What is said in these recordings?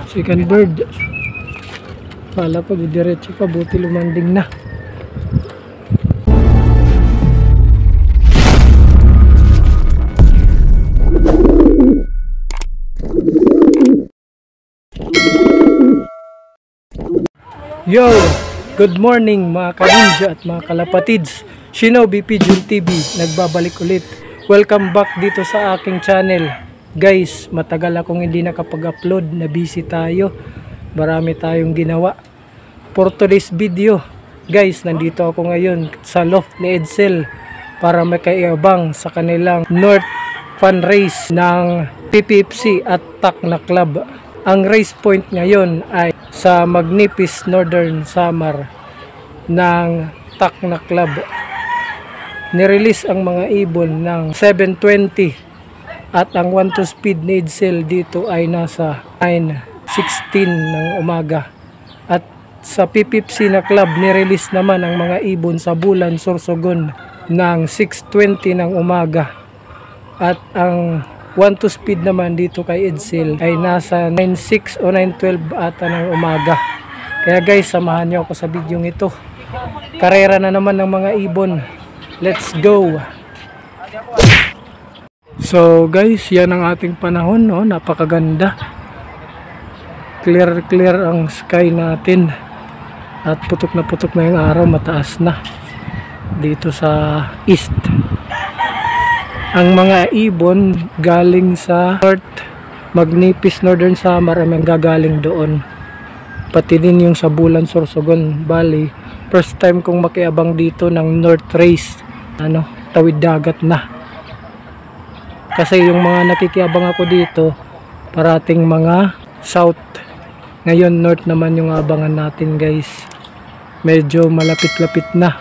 Second bird. Kala ko didiretso pa, buti lumanding na. Yo! Good morning mga ka-ninja at mga kalapatids. Shinobi Pigeon TV nagbabalik ulit. Welcome back dito sa aking channel. Guys, matagal akong hindi nakapag-upload, na busy tayo. Marami tayong ginawa. For today's video, guys, nandito ako ngayon sa loft ni Edsel para makiabang sa kanilang North Fun Race ng PPFC at Tacna Club. Ang race point ngayon ay sa Magnipis Northern Samar ng Tacna Club. Nirelease ang mga ibon ng 7:20 at ang 1-2 speed ni Edsel dito ay nasa 9:16 ng umaga. At sa PPFC na club, nirelease naman ang mga ibon sa Bulan, Sorsogon ng 6:20 ng umaga. At ang 1-2 speed naman dito kay Edsel ay nasa 9:06 o 9:12 ata ng umaga. Kaya guys, samahan niyo ako sa video ito. Karera na naman ng mga ibon. Let's go! So guys, yan ang ating panahon, no? Napakaganda. Clear ang sky natin. At putok na yung araw, mataas na dito sa east. Ang mga ibon galing sa North Magnipis Northern Samar ay gagaling doon. Pati din yung sa Bulan, Sorsogon. Bali, first time kong makiabang dito ng North Race. Tawid dagat na. Kasi yung mga nakikiabang ako dito, parating mga South. Ngayon North naman yung abangan natin, guys. Medyo malapit-lapit na.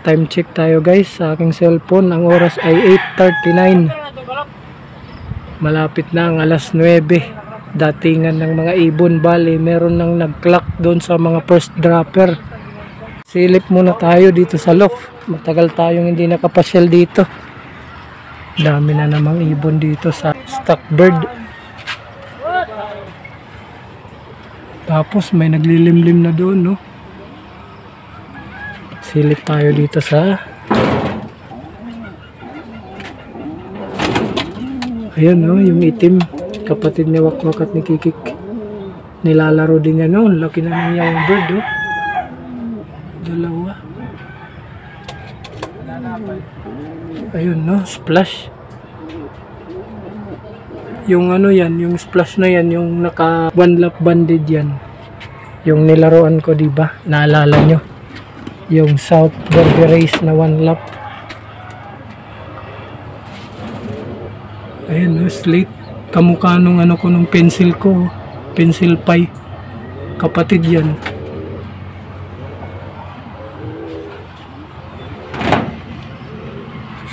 Time check tayo, guys, sa aking cellphone. Ang oras ay 8:39. Malapit na ang alas 9. Datingan ng mga ibon. Bali, meron nang nag-clock doon sa mga first dropper. Silip muna tayo dito sa loft. Matagal tayong hindi nakapasyal dito. Dami na namang ibon dito sa Stockbird. Tapos may naglilimlim na doon, no? Silip tayo dito sa ayan, no, yung itim, kapatid ni Wakwak at ni Kikik. Nilalaro din yan, no? Laki na ng young bird, oh. Dalawa. Ayun, no, splash. Yung ano yan, yung splash na yan, yung naka one lap banded yan. Yung nilaruan ko, diba? Naalala nyo? Yung South Derby Race na one lap. Ayan, no, slate. Kamukha nung ano ko, nung pencil ko. Pencil pie. Kapatid yan.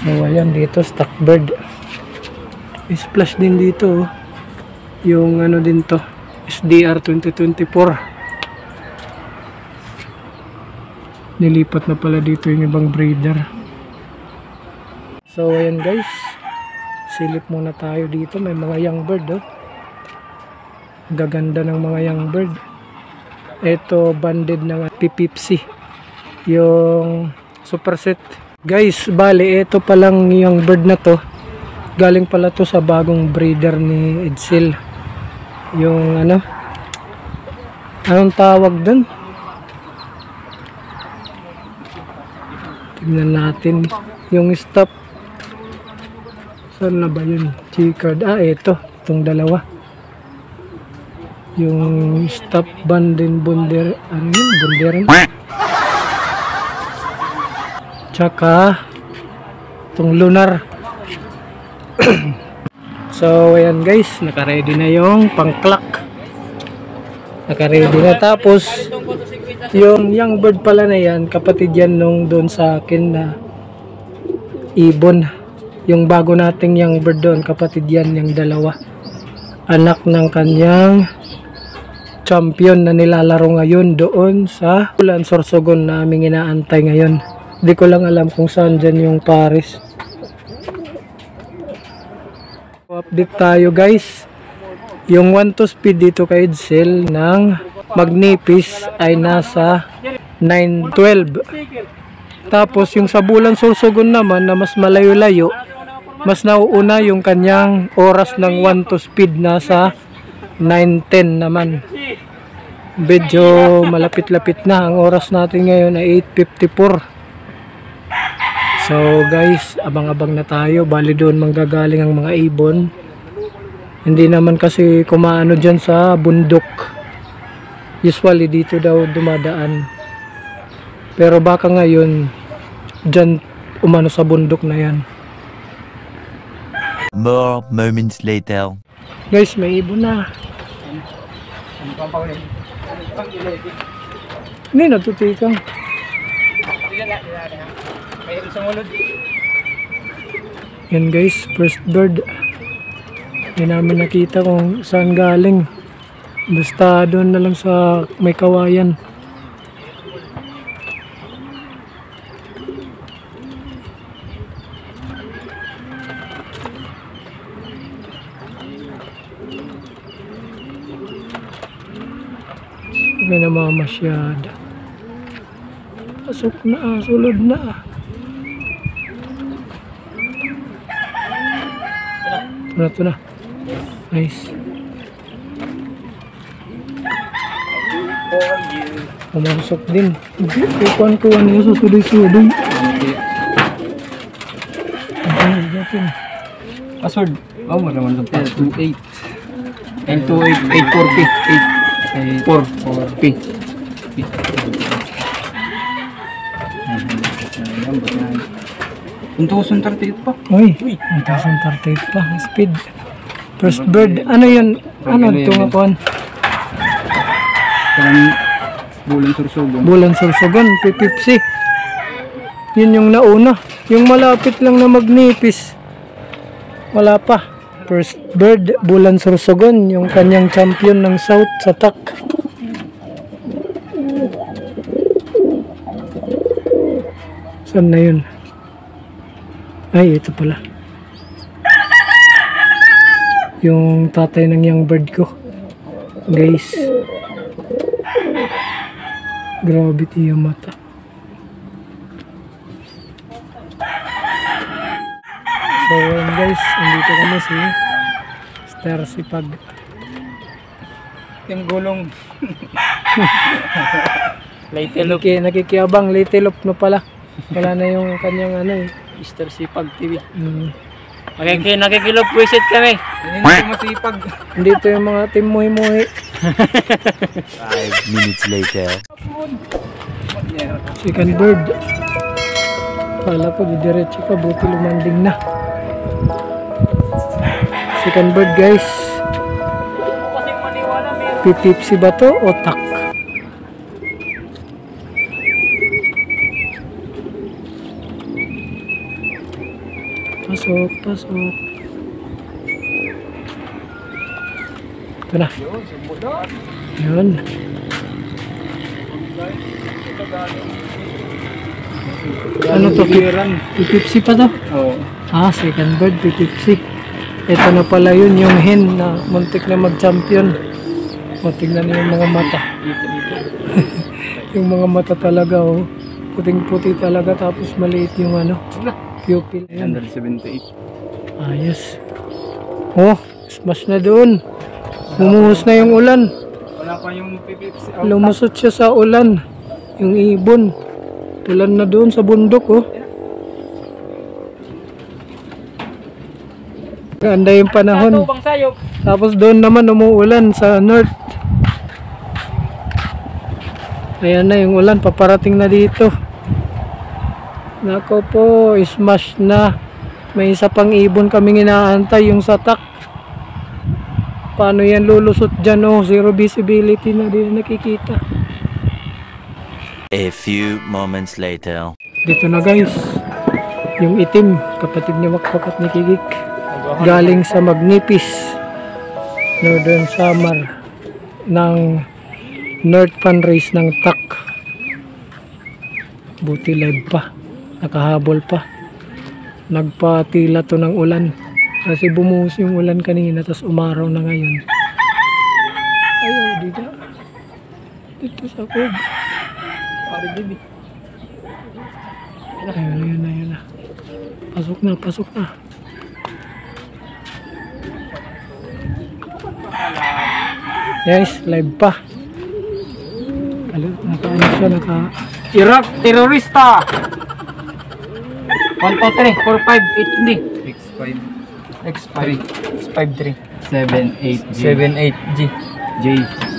So ayan, dito Stockbird. Splash din dito, oh. Yung ano din to, SDR 2024. Nilipat na pala dito yung ibang breeder. So ayan, guys, silip muna tayo dito. May mga young bird, oh. Gaganda ng mga young bird. Ito banded ng PPFC, yung superset. Guys, bali, ito palang young bird na to. Galing pala to sa bagong breeder ni Edsel. Yung ano, anong tawag dun? Tignan natin yung stop. Saan na ba yun? Chicard. Ito. Itong dalawa. Yung stop bandin bonder. Ano yun? Bonderan. Tsaka itong lunar. So ayan, guys, naka-ready na yung pang-clock. Naka-ready na. Tapos yung young bird pala na yan, kapatid yan nung doon sa akin na ibon. Yung bago nating young bird doon, kapatid yan, yung dalawa. Anak ng kanyang champion na nilalaro ngayon doon sa Bulan, Sorsogon na aming inaantay ngayon. Hindi ko lang alam kung saan dyan yung Paris. Update tayo, guys. Yung 1 to speed dito kay Edsel ng Magnipis ay nasa 912. Tapos yung sa Bulan Sorsogon naman na mas malayo-layo, mas nauuna yung kanyang oras ng 1 to speed nasa 910 naman. Medyo malapit-lapit na. Ang oras natin ngayon ay 8:54. So guys, abang-abang na tayo. Bali doon manggagaling ang mga ibon. Hindi naman kasi kumaano dyan sa bundok. Usually dito daw dumadaan. Pero baka ngayon dyan umano sa bundok na yan. More moments later. Guys, may ibon na. Hindi natutikang. Yan guys, first bird. Hindi namin nakita kung saan galing. Basta doon na lang sa may kawayan. May namamasyada. Pasok na, sulod na. Ito na. Nice. Pumasok din. Kukuhan-kuhan niya sa sudoy-sudoy. Password. Oh, maraman lang. 28. 828. 840. 1,038 pa. Uy, 1,038 pa. Speed. First bird. Ano yun? Ano ito nga kuhan? Parang Bulan Sorsogon. Bulan Sorsogon, Pipipsi. Yun yung nauna. Yung malapit lang na Magnipis. Wala pa. First bird, Bulan Sorsogon. Yung kanyang champion ng South sa TAC. Saan na yun? Ay, ito pala. Yung tatay ng young bird ko. Guys. Gravity yung mata. So yun guys, andito kami si Star Sipag. Yung gulong. Nakikiabang, Latelop na pala. Wala na yung kanyang ano eh. Mr. Sipag TV. Nakikilop visit kami. Hindi ko masipag. Andito yung mga team muhi-muhi. 5 minutes later. Second bird. Kala ko didiretso ka, buti lumanding na. Second bird guys. Pipipsi ba to o TAC? Pasok, pasok. Ito na. Yun. Ano to? Pipipsi pa to? Oo. Ah, second bird, pipipsi. Ito na pala yun, yung hen na muntik na mag-champion. O, tingnan niyo yung mga mata. Yung mga mata talaga, oh. Puting-puti talaga, tapos maliit yung ano. Pupil. Ayan. 178. Ayos. Oh, smash na doon. Humuhos na yung ulan. Wala pa yung pipips. Lumusot siya sa ulan. Yung ibon. Ulan na doon sa bundok, oh. Ganda yung panahon. Tapos doon naman umuulan sa north. Ayan na yung ulan, paparating na dito. Nako po, smash na. May isa pang ibon kaming inaantay, yung sa TAC. Paano yan lulusot dyan? Oh, zero visibility na, di na nakikita. A few moments later. Dito na guys, yung itim, kapatid ni Wakwakat ni Kikik. Galing sa Magnipis, Northern Samar, ng North Fundraise ng TAC. Buti live pa, nakahabol pa. Nagpatila to ng ulan kasi bumuhos yung ulan kanina, tapos umaraw na ngayon. Ayaw, dito. Dito sa kog. Pare baby. Ayun na. Pasok na. Guys, live pa. Naka-ano siya, Iraq terorista. 1, 2, 3, 4, 5, 8, hindi. X5. 3. 7, 8, 7, 8, G.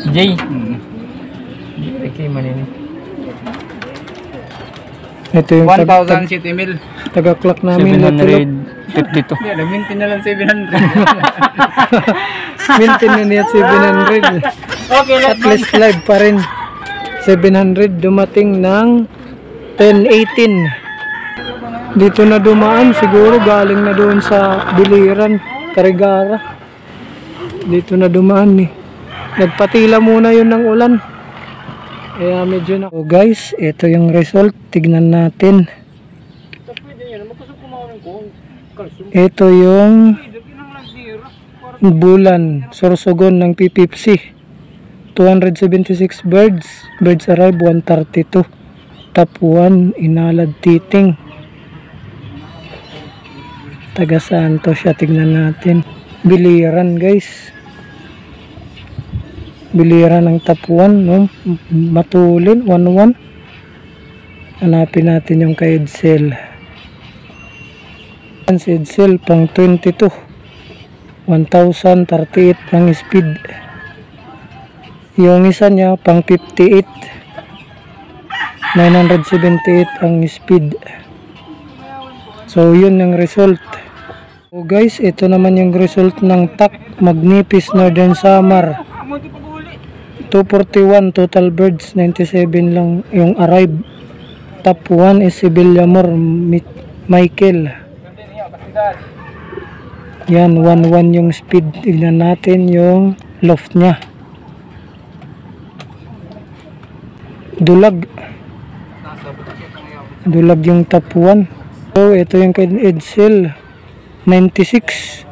J. Okay, manini. ito yung 1,000 city mil. taga-clock namin. 752. Yeah, nag-maintain na lang 700. Maintain na niya 700. Okay, At least live pa rin. 700 dumating ng 10:18. Dito na dumaan, siguro galing na doon sa Biliran, Carigara. Dito na dumaan eh. Nagpatila muna yun ng ulan. Kaya medyo na. So guys, ito yung result. Tignan natin. Ito yung bulan, sorsogon ng PPFC. 276 birds. Birds arrive 132. Top 1, Inalad Titing. Taga saan to siya? Tignan natin. Biliran guys. Biliran ng top 1, no? Matulin 1-1. Hanapin natin yung kay Edsel. Si Edsel pang 22. 1038 pang speed. Yung isa niya pang 58. 978 ang speed. So yun ang result. So guys, ito naman yung result ng TAC Magnipis Northern Samar. 241 total birds, 97 lang yung arrive. Top 1 is si Villamor Michael. Yan, 1-1 yung speed. Tignan natin yung loft niya. Dulag yung top 1. So ito yung kay Edsel, 96,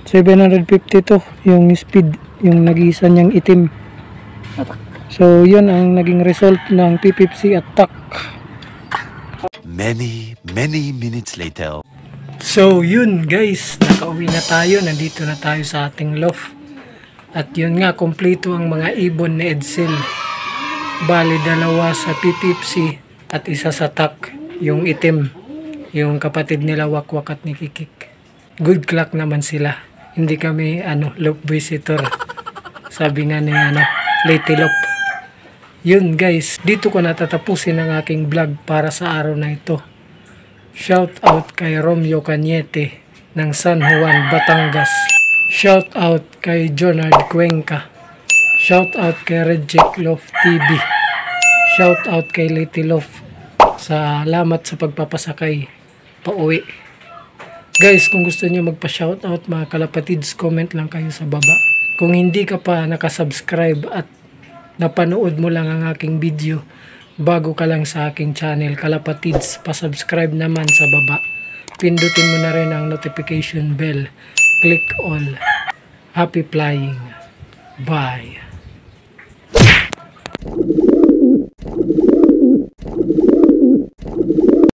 752 yung speed, yung nag-isa niyang itim. So yun ang naging result ng PPFC attack. Many minutes later. So yun guys, nakauwi na tayo, nandito na tayo sa ating loft. At yun nga, kompleto ang mga ibon ni Edsel. Bali, 2 sa PPFC at isa sa TAC, yung itim, yung kapatid nila Wakwak at ni Kikik. Good luck naman sila. Hindi kami loop visitor. Sabi nga ni Lady Lop. Yun guys, dito ko natatapusin ang aking vlog para sa araw na ito. Shout out kay Romeo Cañete ng San Juan, Batangas. Shout out kay Jonard Cuenca. Shout out kay Reject Love TV. Shout out kay Lady Love. Salamat sa pagpapasakay pauwi. Guys, kung gusto niyo magpa-shoutout mga kalapatids, comment lang kayo sa baba. Kung hindi ka pa nakasubscribe at napanood mo lang ang aking video, bago ka lang sa aking channel Kalapatids, pa-subscribe naman sa baba. Pindutin mo na rin ang notification bell. Click all. Happy flying. Bye.